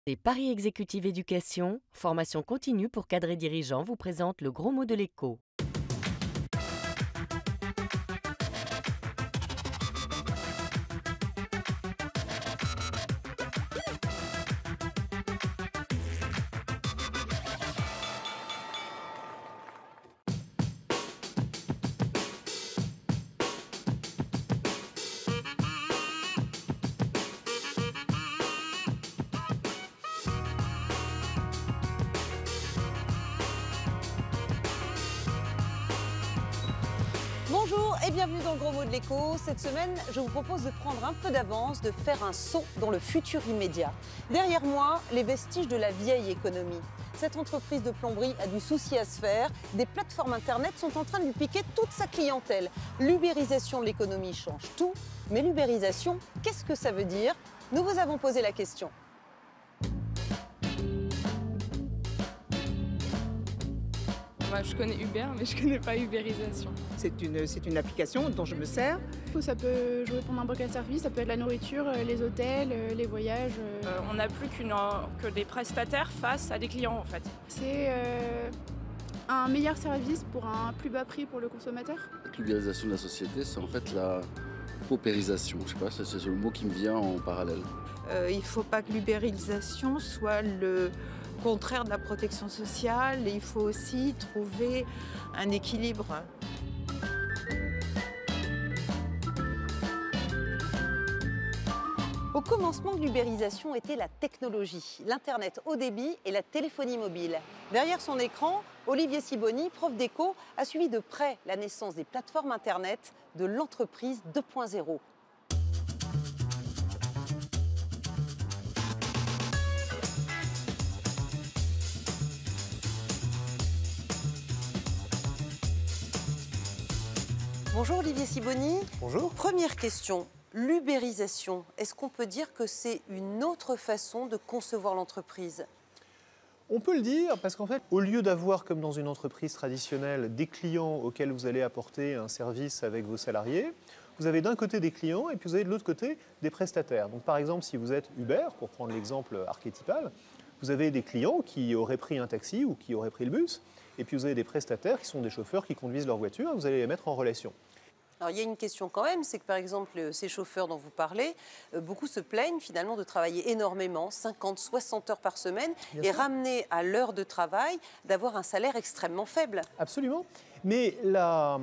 Et Paris Exécutive Éducation, formation continue pour cadres et dirigeants, vous présente le gros mot de l'écho. Bonjour et bienvenue dans le gros mot de l'écho. Cette semaine, je vous propose de prendre un peu d'avance, de faire un saut dans le futur immédiat. Derrière moi, les vestiges de la vieille économie. Cette entreprise de plomberie a du souci à se faire. Des plateformes internet sont en train de lui piquer toute sa clientèle. L'ubérisation de l'économie change tout. Mais l'ubérisation, qu'est-ce que ça veut dire? Nous vous avons posé la question. Moi, je connais Uber, mais je connais pas Uberisation. C'est une application dont je me sers. Ça peut jouer pour n'importe quel service, ça peut être la nourriture, les hôtels, les voyages. On n'a plus que des prestataires face à des clients en fait. C'est un meilleur service pour un plus bas prix pour le consommateur. L'ubérisation de la société, c'est en fait la paupérisation. Je sais pas, c'est le mot qui me vient en parallèle. Il ne faut pas que l'ubérisation soit le contraire de la protection sociale. Il faut aussi trouver un équilibre. Au commencement de l'ubérisation était la technologie, l'Internet haut débit et la téléphonie mobile. Derrière son écran, Olivier Sibony, prof d'éco, a suivi de près la naissance des plateformes Internet de l'entreprise 2.0. Bonjour Olivier Sibony. Bonjour. Première question, l'ubérisation, est-ce qu'on peut dire que c'est une autre façon de concevoir l'entreprise? On peut le dire parce qu'en fait, au lieu d'avoir comme dans une entreprise traditionnelle des clients auxquels vous allez apporter un service avec vos salariés, vous avez d'un côté des clients et puis vous avez de l'autre côté des prestataires. Donc par exemple, si vous êtes Uber, pour prendre l'exemple archétypal, vous avez des clients qui auraient pris un taxi ou qui auraient pris le bus, et puis vous avez des prestataires qui sont des chauffeurs qui conduisent leur voiture et vous allez les mettre en relation. Alors il y a une question quand même, c'est que par exemple ces chauffeurs dont vous parlez, beaucoup se plaignent finalement de travailler énormément, 50, 60 heures par semaine, et ramener à l'heure de travail d'avoir un salaire extrêmement faible. Absolument. Mais la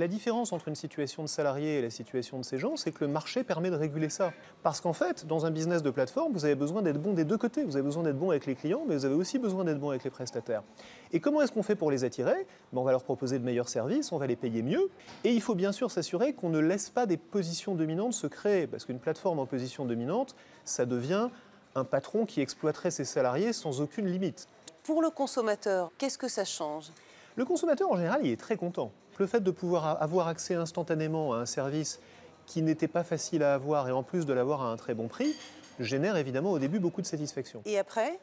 différence entre une situation de salarié et la situation de ces gens, c'est que le marché permet de réguler ça. Parce qu'en fait, dans un business de plateforme, vous avez besoin d'être bon des deux côtés. Vous avez besoin d'être bon avec les clients, mais vous avez aussi besoin d'être bon avec les prestataires. Et comment est-ce qu'on fait pour les attirer? On va leur proposer de meilleurs services, on va les payer mieux. Et il faut bien sûr s'assurer qu'on ne laisse pas des positions dominantes se créer. Parce qu'une plateforme en position dominante, ça devient un patron qui exploiterait ses salariés sans aucune limite. Pour le consommateur, qu'est-ce que ça change? Le consommateur, en général, il est très content. Le fait de pouvoir avoir accès instantanément à un service qui n'était pas facile à avoir et en plus de l'avoir à un très bon prix, génère évidemment au début beaucoup de satisfaction. Et après?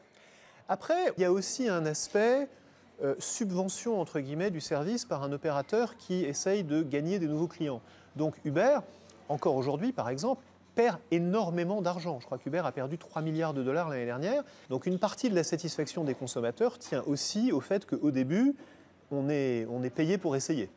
Après, il y a aussi un aspect subvention, entre guillemets, du service par un opérateur qui essaye de gagner des nouveaux clients. Donc Uber, encore aujourd'hui par exemple, perd énormément d'argent. Je crois qu'Uber a perdu 3 milliards de dollars l'année dernière. Donc une partie de la satisfaction des consommateurs tient aussi au fait qu'au début, on est payé pour essayer.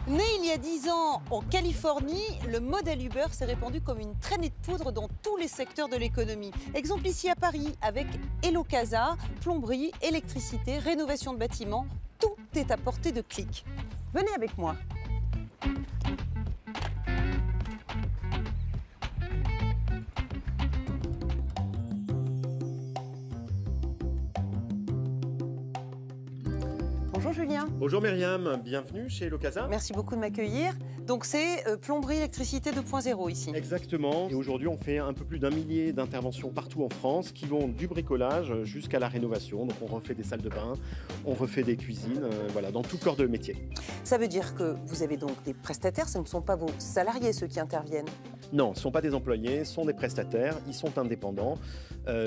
Né il y a 10 ans en Californie, le modèle Uber s'est répandu comme une traînée de poudre dans tous les secteurs de l'économie. Exemple ici à Paris avec Hello-Casa, plomberie, électricité, rénovation de bâtiments, tout est à portée de clic. Venez avec moi. Bonjour Julien. Bonjour Myriam, bienvenue chez Hello-Casa. Merci beaucoup de m'accueillir. Donc c'est plomberie, électricité 2.0 ici. Exactement. Et aujourd'hui, on fait un peu plus d'1 millier d'interventions partout en France qui vont du bricolage jusqu'à la rénovation. Donc on refait des salles de bain, on refait des cuisines, voilà, dans tout corps de métier. Ça veut dire que vous avez donc des prestataires, ce ne sont pas vos salariés ceux qui interviennent? Non, ce ne sont pas des employés, ce sont des prestataires, ils sont indépendants,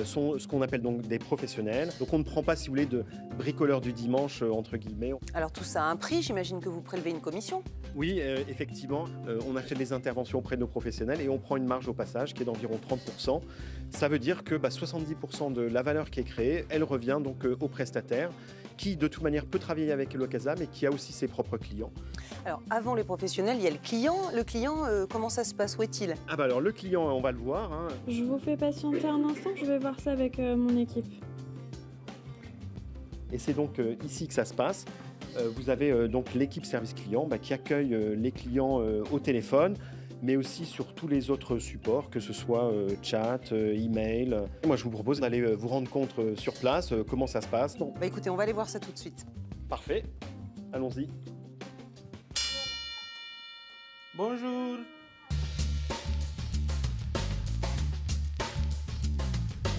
sont ce qu'on appelle donc des professionnels. Donc on ne prend pas, si vous voulez, de bricoleurs du dimanche, entre guillemets. Alors tout ça a un prix, j'imagine que vous prélevez une commission. Oui, effectivement, on achète des interventions auprès de nos professionnels et on prend une marge au passage qui est d'environ 30%. Ça veut dire que 70% de la valeur qui est créée, elle revient donc au prestataire qui de toute manière peut travailler avec Elocasa mais qui a aussi ses propres clients. Alors avant les professionnels, il y a le client. Le client, comment ça se passe? Où est-il? Ah bah alors le client, on va le voir. Hein. Je vous fais patienter un instant, je vais voir ça avec mon équipe. Et c'est donc ici que ça se passe. Vous avez donc l'équipe service client qui accueille les clients au téléphone, mais aussi sur tous les autres supports, que ce soit chat, email. Moi, je vous propose d'aller vous rendre compte sur place comment ça se passe. Bon, bah écoutez, on va aller voir ça tout de suite. Parfait, allons-y. Bonjour.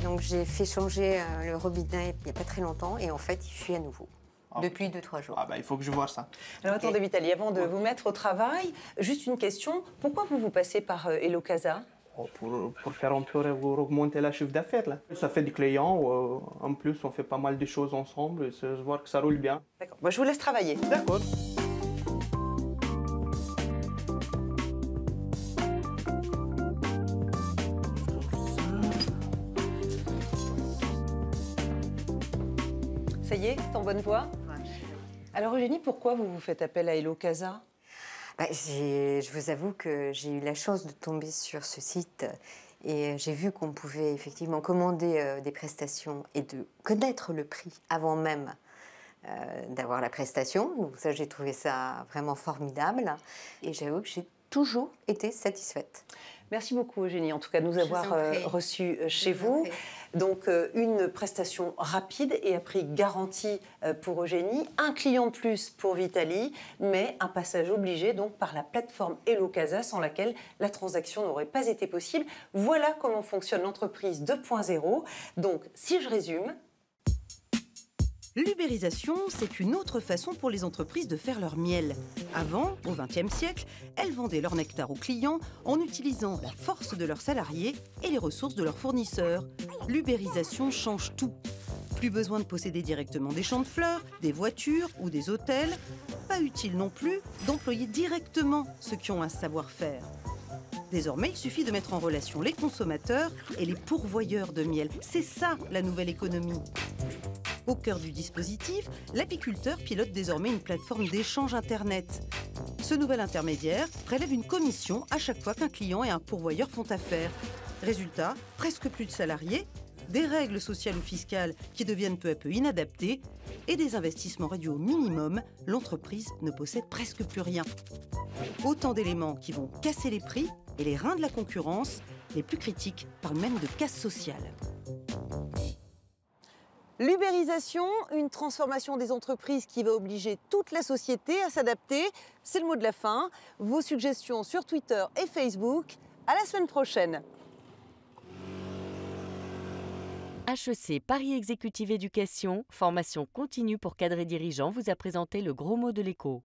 Donc j'ai fait changer le robinet il n'y a pas très longtemps et en fait il fuit à nouveau. Depuis 2-3 jours. Ah bah il faut que je vois ça. Alors attendez Vitaly, avant de vous mettre au travail, juste une question. Pourquoi vous passez par Elocasa? Pour faire un peu augmenter la chiffre d'affaires là. Ça fait des clients, en plus on fait pas mal de choses ensemble et je vois que ça roule bien. D'accord, moi je vous laisse travailler. D'accord. Ça y est, c'est en bonne voie? Alors Eugénie, pourquoi vous faites appel à Elocasa? Je vous avoue que j'ai eu la chance de tomber sur ce site et j'ai vu qu'on pouvait effectivement commander des prestations et de connaître le prix avant même d'avoir la prestation. Donc ça, j'ai trouvé ça vraiment formidable et j'avoue que j'ai toujours été satisfaite. Merci beaucoup Eugénie, en tout cas de nous avoir reçus chez vous. Donc une prestation rapide et à prix garanti pour Eugénie, un client de plus pour Vitaly, mais un passage obligé donc par la plateforme Elocasa sans laquelle la transaction n'aurait pas été possible. Voilà comment fonctionne l'entreprise 2.0. Donc si je résume, l'ubérisation, c'est une autre façon pour les entreprises de faire leur miel. Avant, au XXe siècle, elles vendaient leur nectar aux clients en utilisant la force de leurs salariés et les ressources de leurs fournisseurs. L'ubérisation change tout. Plus besoin de posséder directement des champs de fleurs, des voitures ou des hôtels. Pas utile non plus d'employer directement ceux qui ont un savoir-faire. Désormais, il suffit de mettre en relation les consommateurs et les pourvoyeurs de miel. C'est ça, la nouvelle économie. Au cœur du dispositif, l'apiculteur pilote désormais une plateforme d'échange Internet. Ce nouvel intermédiaire prélève une commission à chaque fois qu'un client et un pourvoyeur font affaire. Résultat, presque plus de salariés, des règles sociales ou fiscales qui deviennent peu à peu inadaptées et des investissements réduits au minimum, l'entreprise ne possède presque plus rien. Autant d'éléments qui vont casser les prix et les reins de la concurrence. Les plus critiques parlent même de casse sociale. l'ubérisation, une transformation des entreprises qui va obliger toute la société à s'adapter. C'est le mot de la fin. Vos suggestions sur Twitter et Facebook. À la semaine prochaine. HEC Paris Exécutive Éducation, formation continue pour cadres et dirigeants, vous a présenté le gros mot de l'écho.